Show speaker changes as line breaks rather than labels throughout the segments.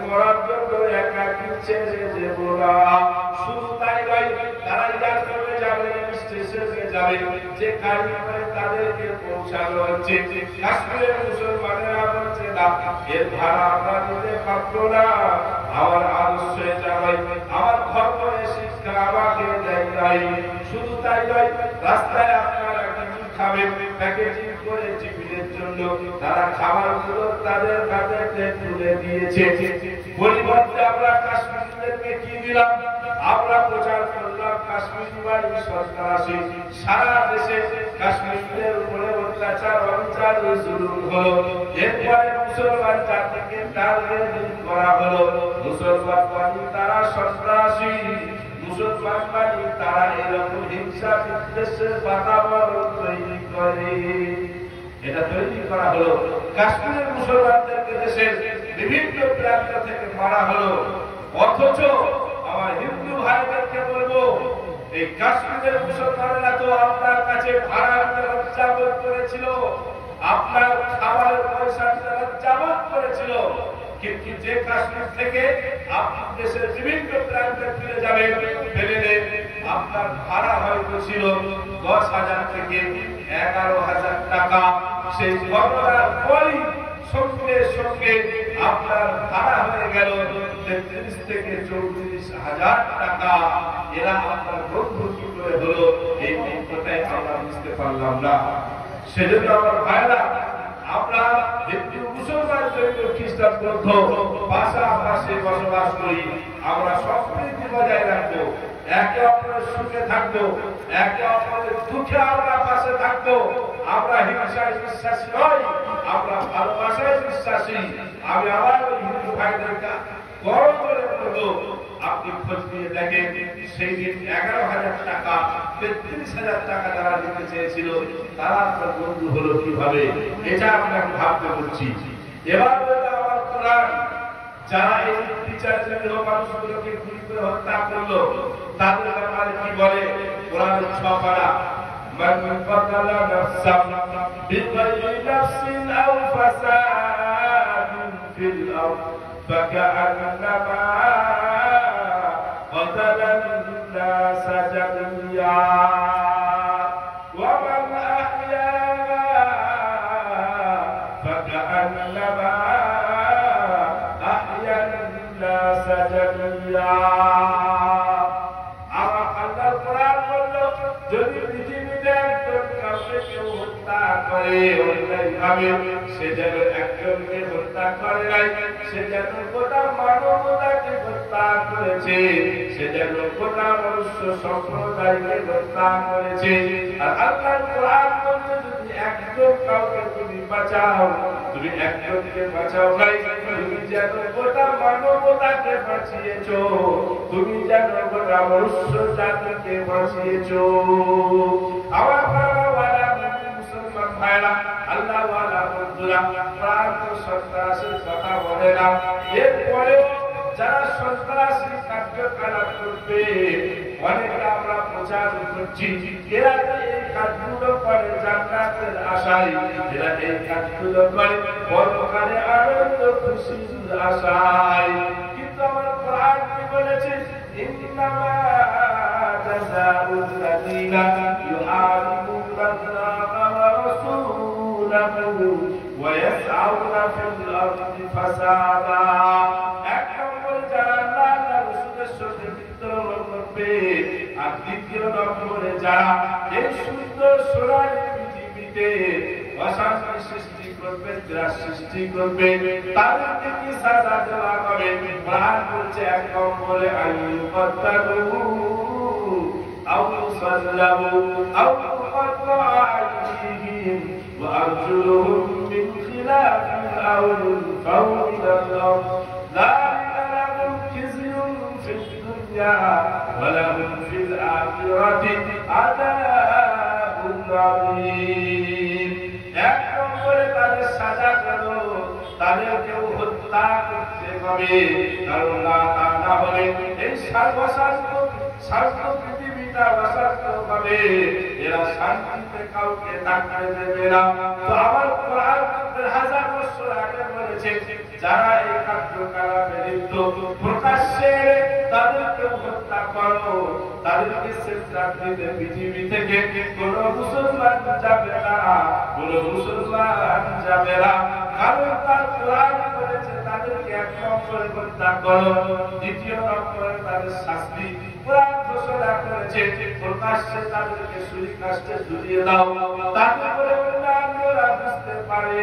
মরার জন্য একাকী ছেড়ে দেব না। শুধু তাই নয়, তারা এয়ারপোর্টে যাবে, স্টেশনে যাবে, যেখানে করে তাদেরকে পৌঁছানো হচ্ছে। কাশ্মীরের মুসলমানেরা বলছে না, এর ভাড়া আমরা দিতে পারবো না, আমার আদর্শে যাবে, আমার ধর্মের শিক্ষা আমাকে দেয় নাই। শুধু তাই নয়, রাস্তায় আপনারা কিছু খাবেন, প্যাকেজিং করে টিফিনের জন্য তারা খাবারগুলো তাদের কাছে তুলে দিয়েছে। পরিবর্তে আমরা কাশ্মীরিদেরকে কি দিলাম? আমরা প্রচার করলাম কাশ্মীরি বাড়ি সন্ত্রাসী। সারা দেশে কাশ্মীরিদের উপরে অত্যাচার, অবিচার, জুলুম হলো। এরপরে মুসলমান জাতিকে টার্গেট করা হলো। মুসলমান বাড়ি তারা সন্ত্রাসী, মুসলমান বাড়ি তারা এরকম হিংসা বিদ্বেষের বাতাবরণ তৈরি করে। এটা তৈরি করা হলো। কাশ্মীরের মুসলমানদেরকে দেশের বিভিন্ন প্রান্ত থেকে মারা হলো। অথচ আমার হিন্দু ভাইদেরকে বলবো, এই কাশ্মীরের মুসলমানেরা তো আপনার কাছে ভাড়া দিতে লজ্জাবোধ করেছিল, আপনার খাবারের পয়সা দিতে লজ্জাবোধ করেছিল, কিন্তু যে কাশ্মীর থেকে আপনি দেশের বিভিন্ন প্রান্তে ফিরে যাবেন, ফেলে আপনার ভাড়া হয়তো ছিল 10,000 থেকে 11,000 টাকা। সেই ঘটনার পরই সঙ্গে সঙ্গে আপনার ভাড়া হয়ে গেল 33 থেকে 34,000 টাকা। এরা আপনার বন্ধু কি করে হলো, এই কথাই আমরা বুঝতে পারলাম না। সেজন্য আমার ভাইরা, আমরা হিন্দু মুসলমান জৈন খ্রিস্টান বৌদ্ধ পাশাপাশি বসবাস করি, আমরা সম্প্রীতি বজায় রাখবো, একে অপরের সুখে থাকবো, একে অপরের দুঃখে আমরা পাশে থাকবো। আমরা হিংসায় বিশ্বাসী নই, আমরা ভালোবাসায় বিশ্বাসী। আমি আমার হিন্দু ভাইদেরকে গরম করে বলবো, আপনি খোঁজ নিয়ে দেখেন, সেই দিন 11,000 টাকা 33,000 টাকা যারা দিতে চেয়েছিল, তারা আপনার বন্ধু হলো কিভাবে? এটা আপনাকে ভাবতে বলছি। এবার আমার কোরআন, যারা এই বিচার মানুষগুলোকে গুলি করে হত্যা করলো, তাদের ব্যাপারে কি বলে? কোরআনের 6 পারা, মান ফাতালা নাফসান বিগাইরি নাফসিন আও ফাসাদিন ফিল আরদ ফাকাআন্নামা قتل الناس جميعا ومن أحياها فكأنما أحيا الناس جميعا। আল্লাহর কোরআন বলল, যদি পৃথিবীতে একজন কাউকে কেউ হত্যা করে অন্যায়ভাবে, সে যেন একজনকে হত্যা করে নাই, সে যেন গোটা মানবতাকে হত্যা করেছে, সে যেন গোটা মনুষ্য সম্প্রদায়কে হত্যা করেছে। আর আল্লাহর কোরআন বলছে, যদি একজন কাউকে তুমি বাঁচাও, তুমি একজনকে বাঁচাও নাই, তুমি যেন গোটা মানবতাকে বাঁচিয়েছো, তুমি যেন গোটা মনুষ্য জাতিকে বাঁচিয়েছো। আমার মুসলমান ভাইরা, আল্লাহ ওয়ালা বন্ধুরা, প্রাণ সন্ত্রাসের কথা বলে না। এরপরেও যারা সন্ত্রাসী কার্যকলাপ করবে, অনেকে আমরা প্রচার করছি, এরা এই কাজগুলো করে জান্নাতের আশায়, এরা এই কাজগুলো করে পরকালে আনন্দ খুশির আশায়। কিন্তু আমার কোরআন কি বলেছে? ইন্নামা জাযাউল লাযিনা ইউহারিবুনা আল্লাহা ওয়া রাসূলাহু ওয়া ইয়াসআউনা ফিল আরদি ফাসাদা। যারা আল্লাহ রাসূলের সাথে বিদ্রোহ করবে, আর দ্বিতীয় নম্বরে যারা এই সুন্দর সোনালী পৃথিবীতে অশান্তি সৃষ্টি করবে, ত্রাস সৃষ্টি করবে, তাদেরকে কি সাজা দেওয়া হবে? কোরআন বলছে, এক নম্বরে আইয়ুকাত্তালু আও ইউসাল্লাবু আও তুকাত্তাআ আইদিহিম ওয়া আরজুলুহুম মিন খিলাফিন আও ইউনফাউ ইলাল আরদ ولهم في الآخرة عذاب عظيم। এক নম্বরে তাদের সাজা করো, তাদেরকেও হত্যা করতে হবে, কারণ না হলে এই সার্বসার্থ পৃথিবী ফিতনা ওয়াসাত হবে, এরা শান্তিতে কাউকে থাকতে দেবে না। তো আমার কোরআন 1000 বছর আগে বলেছে যারা এই কার্যকলাপে লিপ্ত প্রকাশ্যে তাদেরকে হত্যা করো, তাদেরকে সেজদা দিতে পৃথিবী থেকে কোন মুসলমান যাবে না, কোন মুসলমান যাবে না। কারণ তার কোরআন বলেছে তাদেরকে এক নম্বরে হত্যা করো, দ্বিতীয় নম্বরে তাদের শাস্তি কোরআন ঘোষণা করেছে প্রকাশ্যে তাদেরকে ছুরি কাস্টে ঝুলিয়ে দাও। তারপরে অন্যান্যরা বুঝতে পারে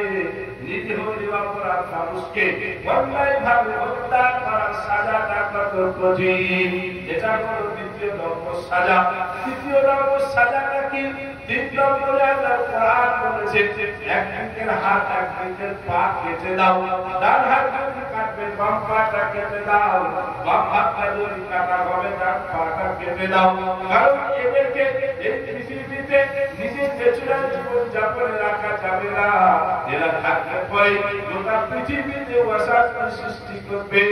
নিরীহ নিরপরাধ মানুষকে অন্যায়ভাবে হত্যা করার সাজাটা কত কঠিন। এটা হলো দ্বিতীয় নম্বর সাজা। তৃতীয় নম্বর সাজাটা কি? 3 নম্বরে আল্লাহ কোরআন বলেছে একদিকের হাত একদিকের পা কেটে দাও। ডান হাত যদি কাটবে বাম পাটা কেটে দাও, বাম হাতটা যদি কাটা হবে ডান পাটা কেটে দাও। কারণ এদেরকে এই পৃথিবীতে নিজের ন্যাচুরাল জীবন যাপনে রাখা যাবে না। এরা থাকতে পারে গোটা পৃথিবীতে অশান্তি সৃষ্টি করবে।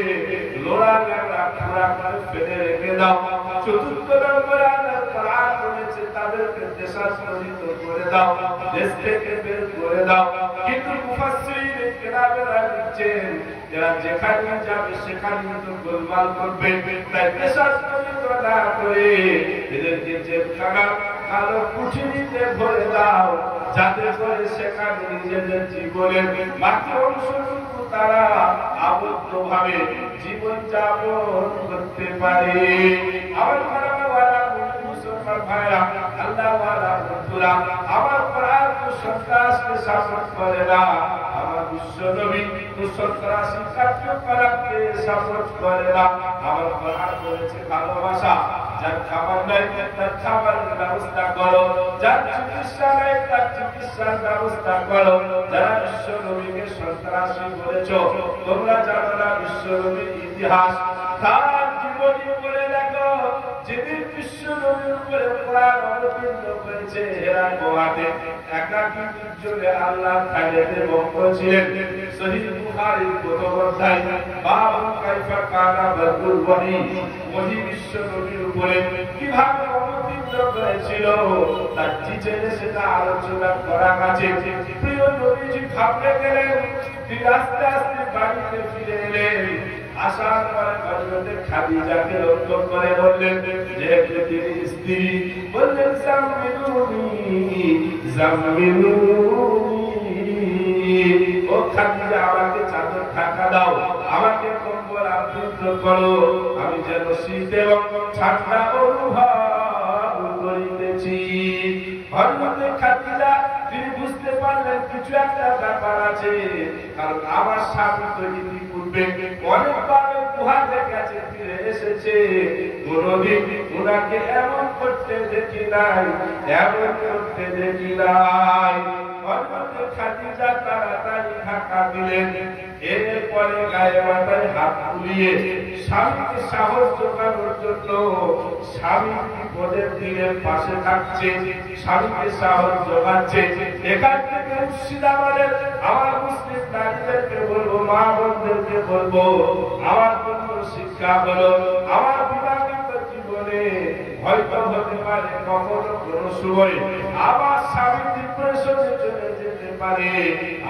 লোড়া লাগা পুরা করে ফেলে রেখে দাও। চতুর্থ নম্বরে আল্লাহ কোরআন বলেছে তাদেরকে দেশান্তরিত করে দাও, দেশ থেকে বের করে দাও। কিন্তু মুফাসসিরিন কেরামেরা লিখছেন এরা যেখানে যাবে সেখানে তো গোলমাল করবে, তাই দেশান্তরিত না করে এদেরকে জেলখানা কালো কুঠিরিতে ভরে দাও, যাতে করে সেখানে নিজেদের জীবনের বাকি অংশটুকু তারা আবদ্ধভাবে জীবন যাপন করতে পারে। আমার মুসলমান ভাইরা, আল্লাহ ওয়ালা বন্ধুরা, আমার কোরআন তো সন্ত্রাসকে সাপোর্ট করে না, আমার বিশ্ব নবী তো সন্ত্রাসী কার্যকলাপকে সাপোর্ট করে না। আমার কোরআন বলেছে ভালোবাসা। যার খাবার নাই তার খাবারের ব্যবস্থা করো, যার চিকিৎসা নাই তার চিকিৎসার ব্যবস্থা করো। যারা বিশ্ব নবীকে সন্ত্রাসী বলেছো, তোমরা জানো না বিশ্ব নবীর ইতিহাস, তার জীবনী বলে দেখো। যিনি বিশ্ব নবীর উপরে কোরআন অবতীর্ণ করেছে এরা গোয়াতে একাকী নির্জনে আল্লাহ খালিদে বক্র ছিলেন। সহিহ বুখারীর প্রথম অধ্যায় বাবু কাইফা কানা বদরুল ওয়াহি, ওহি বিশ্ব নবীর উপরে কিভাবে অবতীর্ণ করেছিল তার ডিটেইলে সেটা আলোচনা করা আছে। প্রিয় নবীজি ভাবতে গেলেন, তিনি আস্তে আস্তে বাড়িতে ফিরে এলেন। আসার পরে হযরতে খাদিজাকে লক্ষ্য করে বললেন, যেহেতু তিনি স্ত্রী, বললেন জাম্মিলুনি জাম্মিলুনি, ও খাদিজা আমাকে চাদর ঢাকা দাও, আমাকে কম্বল আবৃত করো, আমি যেন শীত এবং ঠান্ডা অনুভব করিতেছি। হযরতে খাদিজা তিনি বুঝতে পারলেন কিছু একটা ব্যাপার আছে, কারণ আমার স্বামী তো ইতিপূর্বে অনেকবার গুহা থেকে ফিরে এসেছে, কোনদিন ওনাকে এমন করতে দেখি নাই, এমন করতে দেখি নাই। হযরতে খাদিজা তাড়াতাড়ি ঢাকা দিলেন। এরপরে গায়ে মাথায় হাত বুলিয়ে স্বামীকে সাহস জোগানোর জন্য, স্বামী বিপদের দিনের পাশে থাকছে, স্বামীকে সাহস জোগাচ্ছে। এখান থেকে মুর্শিদাবাদের আমার মুসলিম নারীদেরকে বলবো, মা বোনদেরকে বলবো, আমার জন্য শিক্ষা হলো আমার বিবাহিত জীবনে হয়তো হতে পারে কখনো কোনো সময় আমার স্বামী ডিপ্রেশনে চলে যেতে পারে,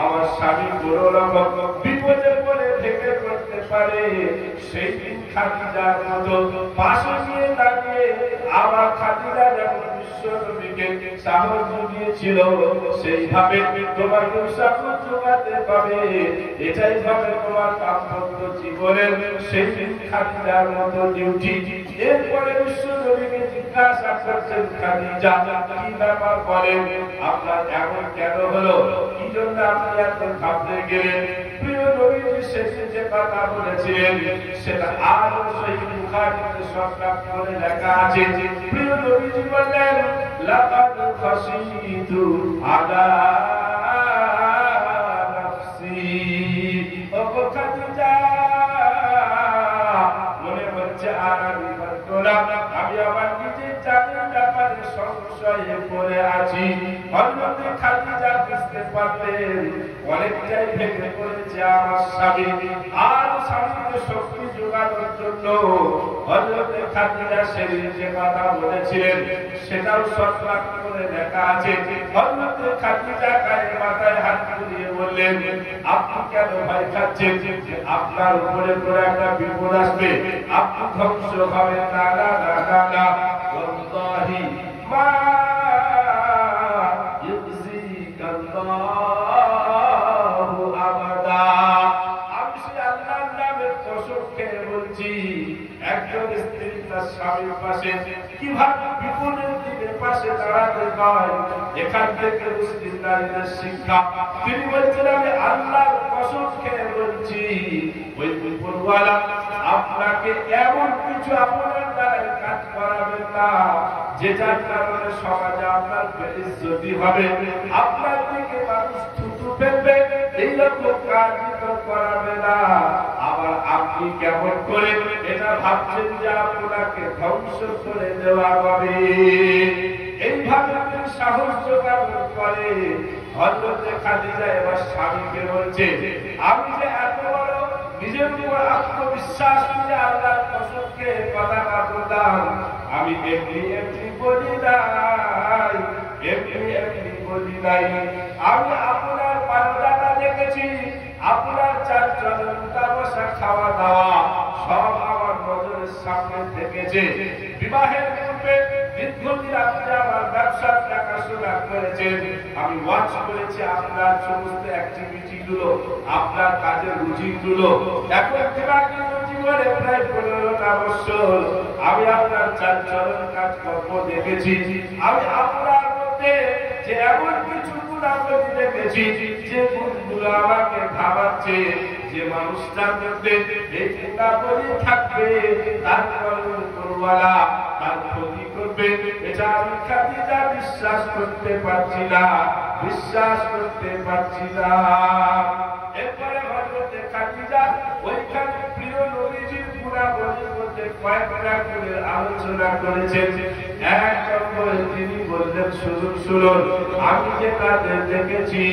আমার স্বামী কোনো রকম বিপদের পরে থেকে করতে পারে। সেই দিন খাদিজার মতো পাশে নিয়ে দাঁড়িয়ে আমার খাদিজা যেমন বিশ্ব নবীকে সাহস জুগিয়েছিল, সেইভাবে তোমাকে সাহস জোগাতে পারে। এটাই হবে তোমার দাম্পত্য জীবনের সেই দিন খাদিজার মতো ডিউটি। এরপরে বিশ্ব নবীকে জিজ্ঞাসা করছেন, খাদিজা কি ব্যাপার বলেন, আপনার এমন কেন হলো, কি জন্য আপনি এত ঘাবড়ে গেলেন? প্রিয় নবীজি শেষে যে কথা বলেছিলেন সেটা আরো সহিহ বুখারীতে সংক্ষেপ করে লেখা আছে। প্রিয় নবীজি বললেন, লাকাদ খাশিতু আলা নাফসি, ও খাদিজা মনে হচ্ছে আর আমি পারবো না, আমি আমার নিজের জানের ব্যাপারে সংশয়ে পড়ে আছি। হযরতে খাদিজা বুঝতে পারলেন অনেকটাই ভেঙে পড়েছে আমার স্বামী, আর স্বামীকে শক্তি যোগানোর জন্য হযরত খাদিজা সেদিন যে কথা বলেছিলেন সেটাও সতর্ক করে লেখা আছে। হযরত খাদিজা গায়ে মাথায় হাত বুলিয়ে বললেন, আপনি কেন ভয় খাচ্ছেন? আপনার উপরে করে একটা বিপদ আসবে, আপনি ধ্বংস হবেন না। না না না না, ওয়াল্লাহি মা ইউযিকাল্লাহু আবাদা। আমি সে আল্লাহর নামের কসম খেয়ে বলছি, একজন স্ত্রী তার স্বামীর পাশে কিভাবে বিপদের দিকে পাশে দাঁড়াতে হয়, এখান থেকে মুসলিম নারীদের শিক্ষা। তিনি বলছেন, আমি আল্লাহর কসম খেয়ে বলছি, ওই বিপদওয়ালা আপনাকে এমন কিছু আপনার দ্বারা কাজ করাবেন না যেটার কারণে সমাজে আপনার বেইজ্জতি হবে, আপনার দিকে মানুষ থুতু ফেলবে, এইরকম কাজ করাবে না। আবার আপনি কেমন করে এটা ভাবছেন যে আপনাকে ধ্বংস করে দেওয়া হবে। এইভাবে তিনি সাহস জোগাড় করে। হযরত খাদিজা এবার স্বামীকে বলছে, আমি যে এত বড় নিজের উপর আত্মবিশ্বাস নিয়ে আল্লাহর কসম খেয়ে কথাটা বললাম, আমি এমনি এমনি বলি নাই, এমনি এমনি বলি নাই। আমি আপনার বান্দাটা দেখেছি, আপনার চাল চলন বসা খাওয়া দাওয়া সব আমার নজরের সামনে থেকেছে। বিবাহের পূর্বে দীর্ঘদিন আপনি আমার ব্যবসার দেখাশোনা করেছেন, আমি ওয়াচ করেছি আপনার সমস্ত অ্যাক্টিভিটি গুলো, আপনার কাজের রুচি গুলো। এখন বিবাহিত জীবনে প্রায় 15টা বছর আমি আপনার চাল চলন কাজকর্ম দেখেছি। আমি আপনার মধ্যে যে এমন কিছু গুণাবলী দেখেছি যে গুণগুলো আমাকে ভাবাচ্ছে যে মানুষটার মধ্যে এই গুণাবলী থাকবে, তারপর করওয়ালা তার ক্ষতি করবে, এটা আমি খাদিজা বিশ্বাস করতে পারছি না, বিশ্বাস করতে পারছি না। এরপরে হযরত খাদিজা ওইখানে প্রিয় নবীজির গুণাবলীর মধ্যে কয়েকটা করে আলোচনা করেছেন। এক নম্বরে তিনি বললেন, শুনুন, আমি যে তাদের দেখেছি,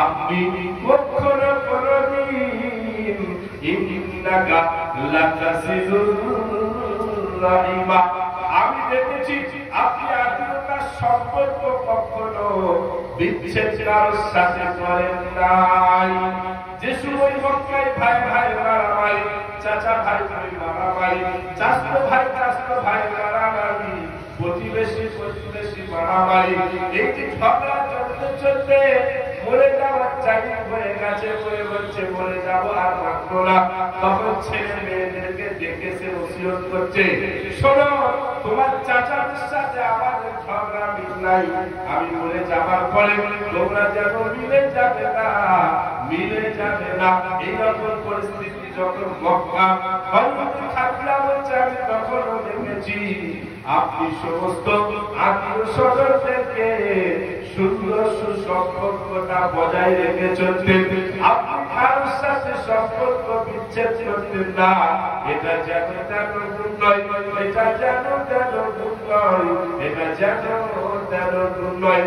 আপনি কখনো কোনদিন ইন্নাকা লাতাসিলুর রাহিমা, আমি দেখেছি আপনি আত্মীয়তার সম্পর্ক কখনো বিচ্ছেদ কারোর সাথে করেন নাই। যে সময় মক্কায় ভাই ভাই মারামারি, চাচা ভাই ভাই মারামারি, চাচতো ভাই মারামারি, প্রতিবেশী মারামারি, এই যে ঝগড়া চলতে চলতে মরে যাওয়ার চাকরি হয়ে গেছে, বলে বলছে মরে যাবো আর মাত্র না, তখন ছেলে মেয়েদেরকে ডেকে সে ওসিয়ত করছে, শোনো তোমার চাচাদের সাথে আমাদের ঝগড়া মিল নাই, আমি মরে যাবার পরে তোমরা যেন মিলে যাবে না, মিলে যাবে না। এইরকম পরিস্থিতি যখন মক্কা, হযরত খাদিজা বলছে, আমি তখনও দেখেছি আপনি সমস্ত আত্মীয় স্বজনদেরকে সুন্দর সুসম্পর্কটা বজায় রেখে চলতেন, আপনি কারোর সাথে সম্পর্ক বিচ্ছেদ করতেন না। এটা যেন তেন গুণ নয়, এটা যেন তেন গুণ নয়, এটা যেন তেন গুণ নয়।